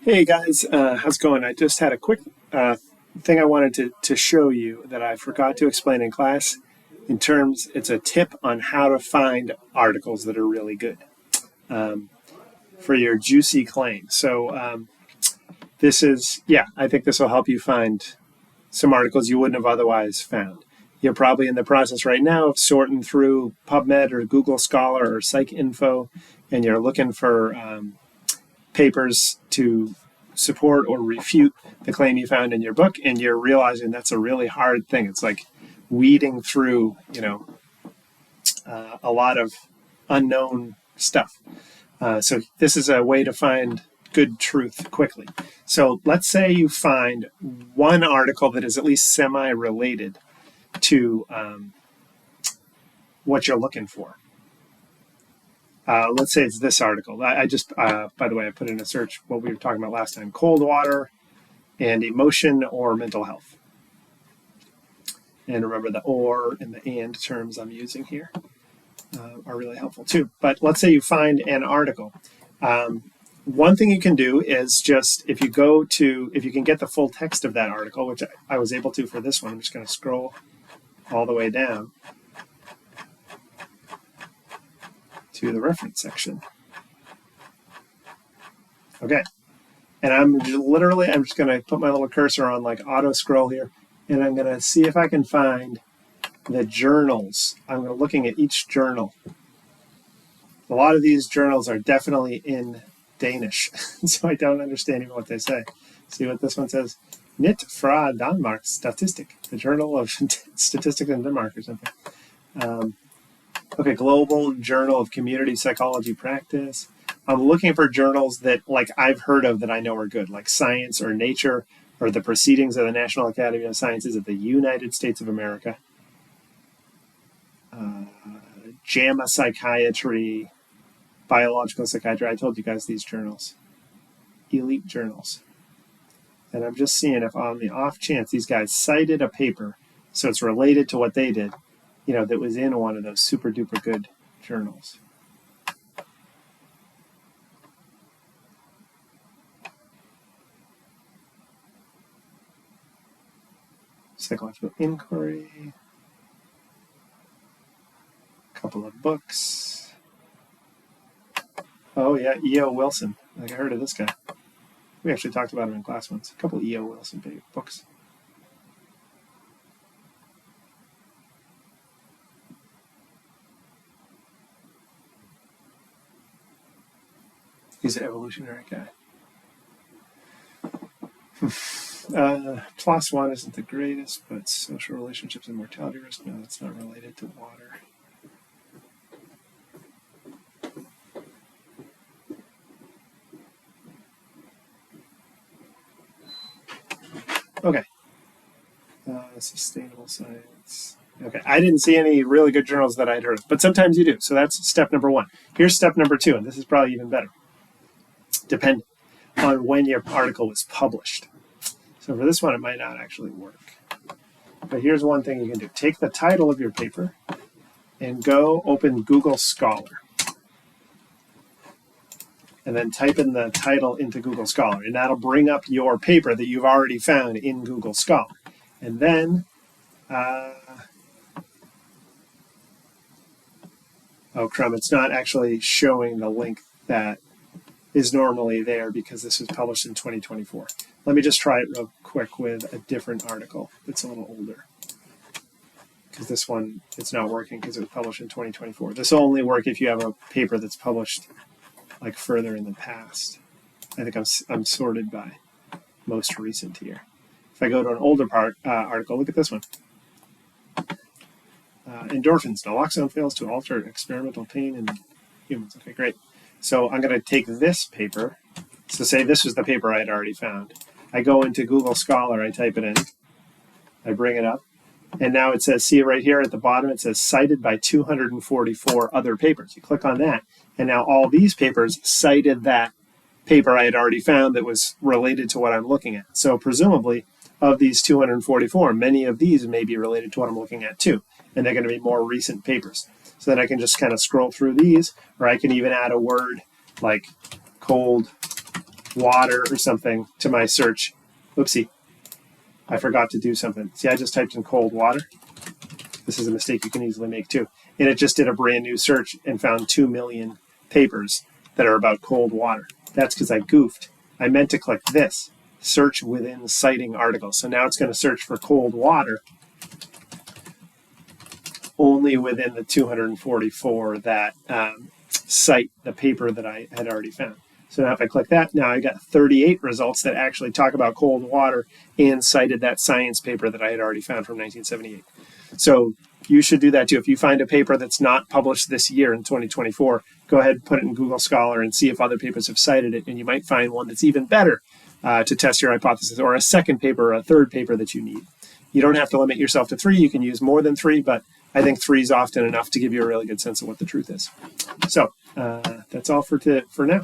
Hey guys, how's it going? I just had a quick thing I wanted to show you that I forgot to explain in class. It's a tip on how to find articles that are really good for your juicy claim. I think this will help you find some articles you wouldn't have otherwise found. You're probably in the process right now of sorting through PubMed or Google Scholar or Psych Info, and you're looking for papers to support or refute the claim you found in your book, and you're realizing that's a really hard thing. It's like weeding through, a lot of unknown stuff. So this is a way to find good truth quickly. So let's say you find one article that is at least semi-related to what you're looking for. Let's say it's this article. I just, by the way, I put in a search what we were talking about last time: cold water and emotion or mental health. And remember the or and the and terms I'm using here are really helpful too. But let's say you find an article. One thing you can do is just, if you can get the full text of that article, which I was able to for this one, I'm just going to scroll all the way down to the reference section. Okay. And I'm just going to put my little cursor on like auto scroll here, and I'm going to see if I can find the journals. I'm looking at each journal. A lot of these journals are definitely in Danish, so I don't understand even what they say. See what this one says? Nyt fra Danmark Statistik, the Journal of Statistics in Denmark or something. Okay, Global Journal of Community Psychology Practice. I'm looking for journals that I've heard of that I know are good, like Science or Nature or the Proceedings of the National Academy of Sciences of the United States of America. JAMA Psychiatry, Biological Psychiatry. I told you guys these journals. Elite journals. And I'm just seeing if on the off chance these guys cited a paper, so it's related to what they did, that was in one of those super duper good journals. Psychological Inquiry, a couple of books. Oh yeah, E.O. Wilson. I heard of this guy. We actually talked about him in class once. A couple of E.O. Wilson books. He's an evolutionary guy. PLOS One isn't the greatest, but social relationships and mortality risk, no, that's not related to water. Okay. Sustainable science. Okay, I didn't see any really good journals that I'd heard of, but sometimes you do. So that's step number one. Here's step number two, and this is probably even better, depending on when your article was published. So for this one, it might not actually work. But here's one thing you can do. Take the title of your paper and go open Google Scholar. And then type in the title into Google Scholar. And that'll bring up your paper that you've already found in Google Scholar. And then, oh crumb, it's not actually showing the link that is normally there because this was published in 2024. Let me just try it real quick with a different article that's a little older. Because this one, it's not working because it was published in 2024. This will only work if you have a paper that's published like further in the past. I think I'm sorted by most recent here. If I go to an older article, look at this one. Endorphins. Naloxone fails to alter experimental pain in humans. Okay, great. So I'm going to take this paper. So say this was the paper I had already found. I go into Google Scholar, I type it in, I bring it up, and now it says, see right here at the bottom, it says cited by 244 other papers. You click on that, and now all these papers cited that paper I had already found that was related to what I'm looking at. So presumably, of these 244, many of these may be related to what I'm looking at too, and they're going to be more recent papers. So then I can just kind of scroll through these, or I can even add a word like cold water or something to my search. Oopsie, I forgot to do something. See, I just typed in cold water. This is a mistake you can easily make too. And it just did a brand new search and found 2 million papers that are about cold water. That's because I goofed. I meant to click this, search within citing articles. So now it's going to search for cold water only within the 244 that cite the paper that I had already found. So now if I click that, now I got 38 results that actually talk about cold water and cited that science paper that I had already found from 1978. So you should do that too. If you find a paper that's not published this year in 2024, go ahead and put it in Google Scholar and see if other papers have cited it, and you might find one that's even better to test your hypothesis, or a second paper or a third paper that you need. You don't have to limit yourself to 3. You can use more than 3, but I think 3 is often enough to give you a really good sense of what the truth is. So that's all for now.